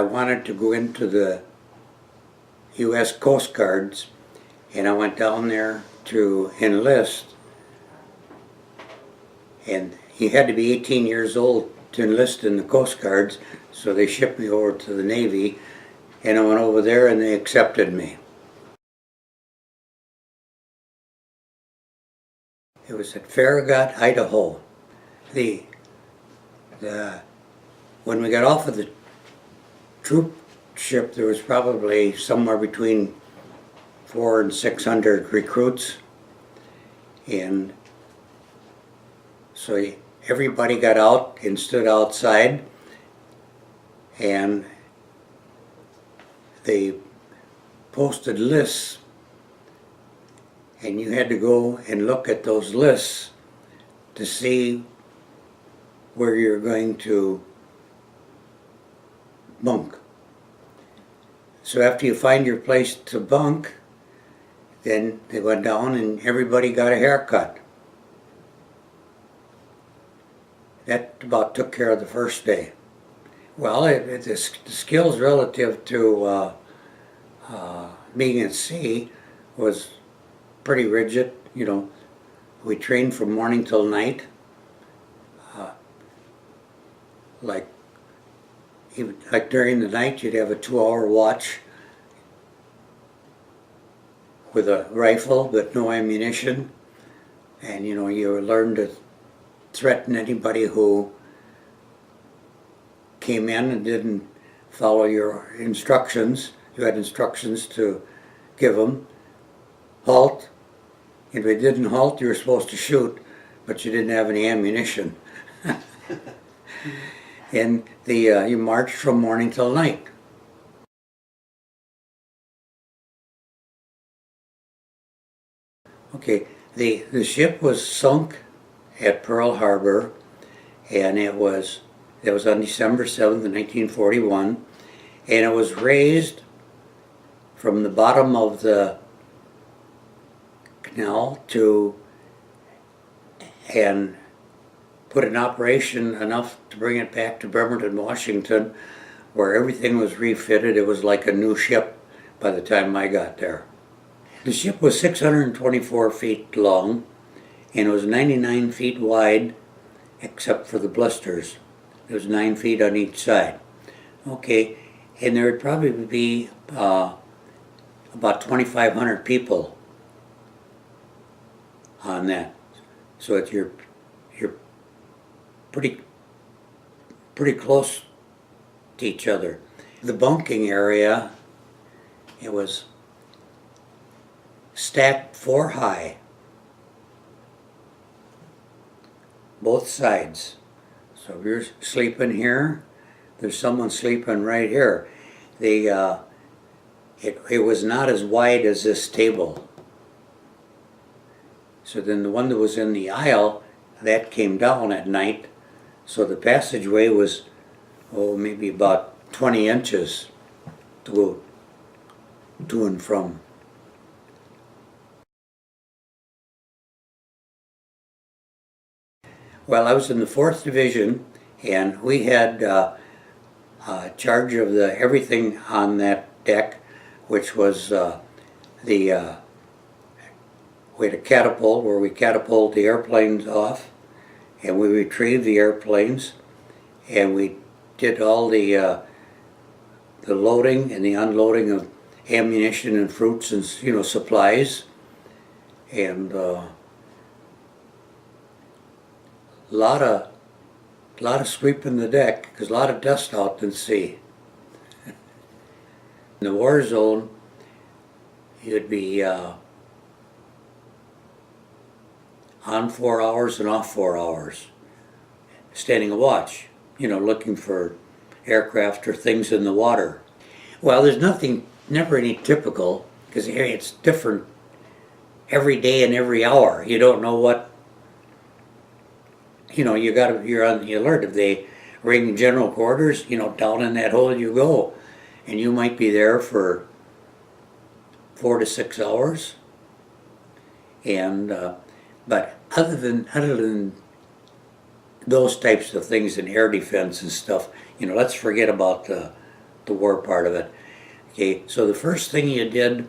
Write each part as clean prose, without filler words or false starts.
wanted to go into the U.S. Coast Guards, and I went down there to enlist, and you had to be 18 years old to enlist in the Coast Guards, so they shipped me over to the Navy, and I went over there and they accepted me. It was at Farragut, Idaho. When we got off of the troop ship, there was probably somewhere between 400 and 600 recruits, and so everybody got out and stood outside, and they posted lists, and you had to go and look at those lists to see where you're going to bunk. So after you find your place to bunk, then they went down and everybody got a haircut. That about took care of the first day. Well, the skills relative to being at sea was pretty rigid. You know, we trained from morning till night. Like during the night, you'd have a 2-hour watch with a rifle but no ammunition, and you learn to threaten anybody who came in and didn't follow your instructions. You had instructions to give them. Halt. If they didn't halt, you were supposed to shoot, but you didn't have any ammunition. And you marched from morning till night. Okay, the ship was sunk at Pearl Harbor, and it was on December 7th, 1941, and it was raised from the bottom of the canal and put in operation enough to bring it back to Bremerton, Washington, where everything was refitted. It was like a new ship by the time I got there. The ship was 624 feet long, and it was 99 feet wide, except for the blisters. There was 9 feet on each side. Okay, and there would probably be about 2,500 people on that. So it's you're pretty close to each other. The bunking area, it was stacked 4 high, both sides. So if you're sleeping here, there's someone sleeping right here. It was not as wide as this table. So then the one that was in the aisle, that came down at night. So the passageway was, maybe about 20 inches to go to and from. Well, I was in the 4th Division, and we had charge of everything on that deck, which was we had a catapult where we catapult the airplanes off, and we retrieved the airplanes, and we did all the loading and the unloading of ammunition and fruits and supplies, and a lot of sweeping the deck, because a lot of dust out in the sea. In the war zone, you'd be on 4 hours and off 4 hours, standing a watch, looking for aircraft or things in the water. Well, there's never any typical, because it's different every day and every hour. You don't know what, you're on the alert. If they ring general quarters, down in that hole you go, and you might be there for 4 to 6 hours. And but other than those types of things in air defense and stuff, let's forget about the the war part of it. Okay, so the first thing you did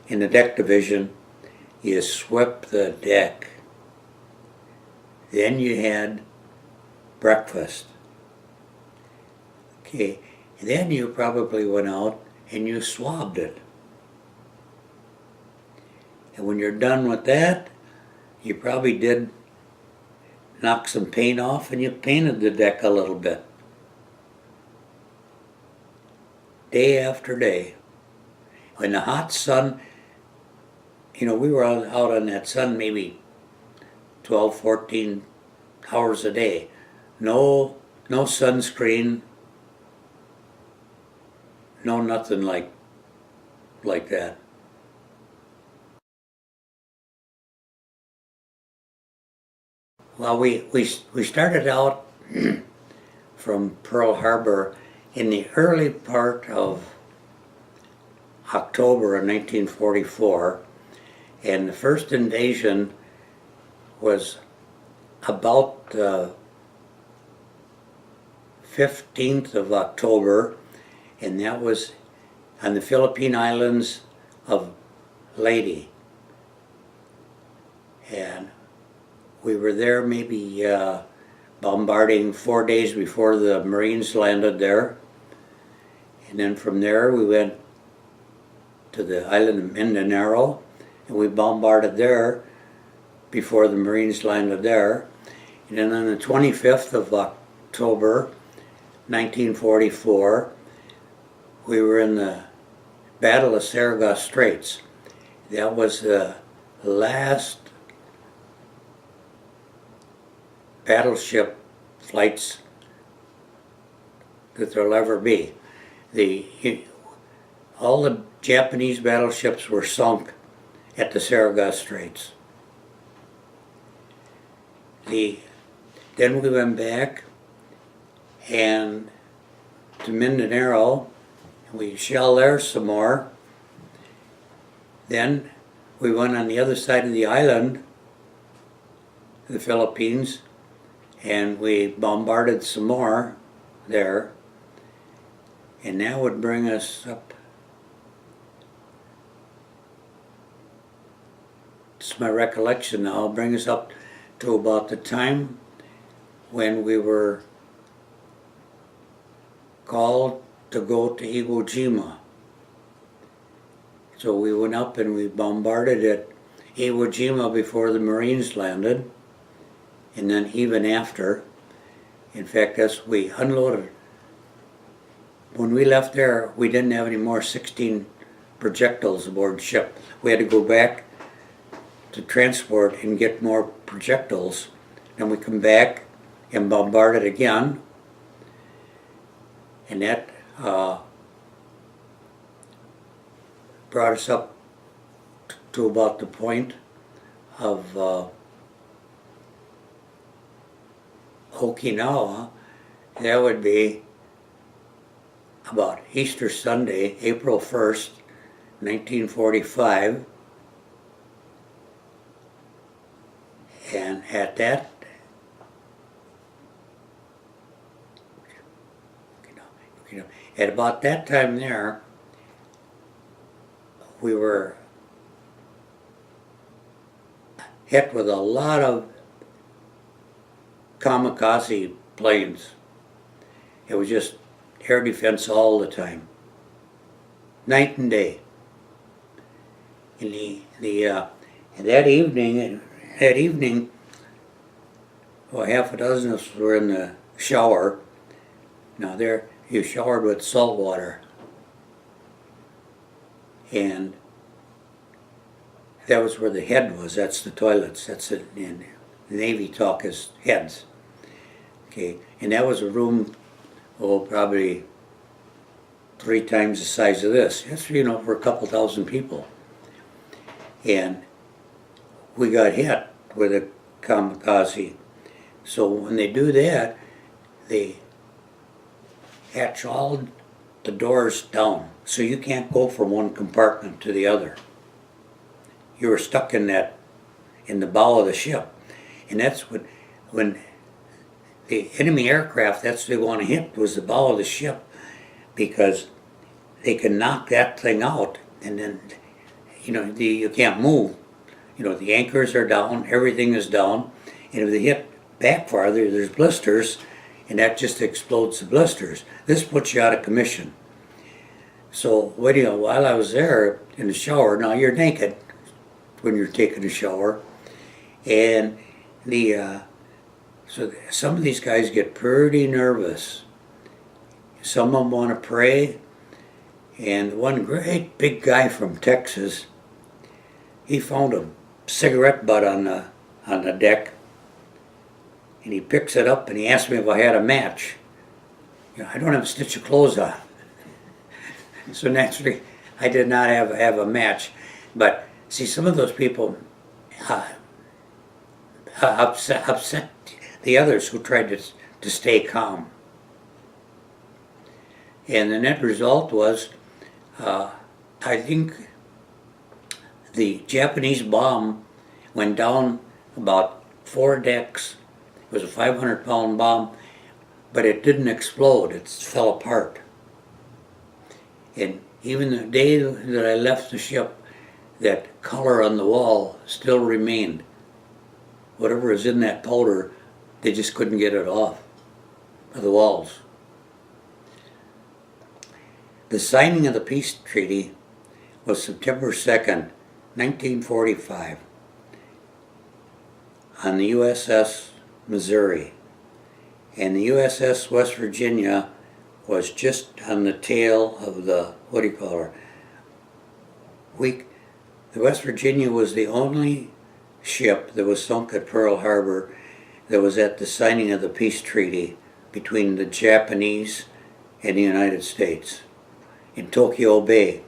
in the deck division, you swept the deck. Then you had breakfast. Okay, and then you probably went out and you swabbed it. And when you're done with that, you probably did knock some paint off and you painted the deck a little bit. Day after day. In the hot sun, you know, we were out on that sun maybe 12, 14 hours a day. No sunscreen, no nothing like that. Well, we started out from Pearl Harbor in the early part of October of 1944, and the first invasion was about the 15th of October, and that was on the Philippine islands of Leyte. And we were there maybe bombarding 4 days before the Marines landed there. And then from there we went to the island of Mindanao, and we bombarded there before the Marines landed there. And then on the 25th of October 1944, we were in the Battle of Sargasso Straits. That was the last battleship flights that there'll ever be. All the Japanese battleships were sunk at the Sargasso Straits. Then we went back and to Mindanao, and we shelled there some more. Then we went on the other side of the island, the Philippines, and we bombarded some more there. And that would bring us up, it's my recollection now, bring us up to about the time when we were called to go to Iwo Jima. So we went up and we bombarded at Iwo Jima before the Marines landed, and then even after. In fact, as we unloaded, when we left there, we didn't have any more 16 projectiles aboard ship. We had to go back to transport and get more projectiles. Then we come back and bombard it again. And that brought us up to about the point of Okinawa. That would be about Easter Sunday, April 1st, 1945. And at that, at about that time there, we were hit with a lot of kamikaze planes. It was just air defense all the time, night and day. And that evening, well, half a dozen of us were in the shower. Now there, you showered with salt water, and that was where the head was. That's the toilets. That's it. In Navy talk is heads. Okay, and that was a room, oh, probably 3 times the size of this. That's, you know, for a couple thousand people. And we got hit with a kamikaze. So when they do that, they hatch all the doors down, so you can't go from one compartment to the other. You were stuck in the bow of the ship. And that's when the enemy aircraft, that's what they want to hit, was the bow of the ship. because they can knock that thing out, and then, you can't move. The anchors are down, everything is down, and if they hit back farther, there's blisters, and that just explodes the blisters. This puts you out of commission. So, while I was there in the shower, now you're naked when you're taking a shower, and so some of these guys get pretty nervous. Some of them want to pray, and one great big guy from Texas, he found a cigarette butt on the deck, and he picks it up and he asked me if I had a match. I don't have a stitch of clothes on. So naturally, I did not have a match. But see, some of those people upset the others who tried to stay calm. And the net result was, I think the Japanese bomb went down about 4 decks. It was a 500-pound bomb, but it didn't explode. It fell apart. And even the day that I left the ship, that color on the wall still remained. Whatever was in that powder, they just couldn't get it off of the walls. The signing of the peace treaty was September 2nd, 1945, on the USS Missouri. And the USS West Virginia was just on the tail of the, the West Virginia was the only ship that was sunk at Pearl Harbor that was at the signing of the peace treaty between the Japanese and the United States in Tokyo Bay.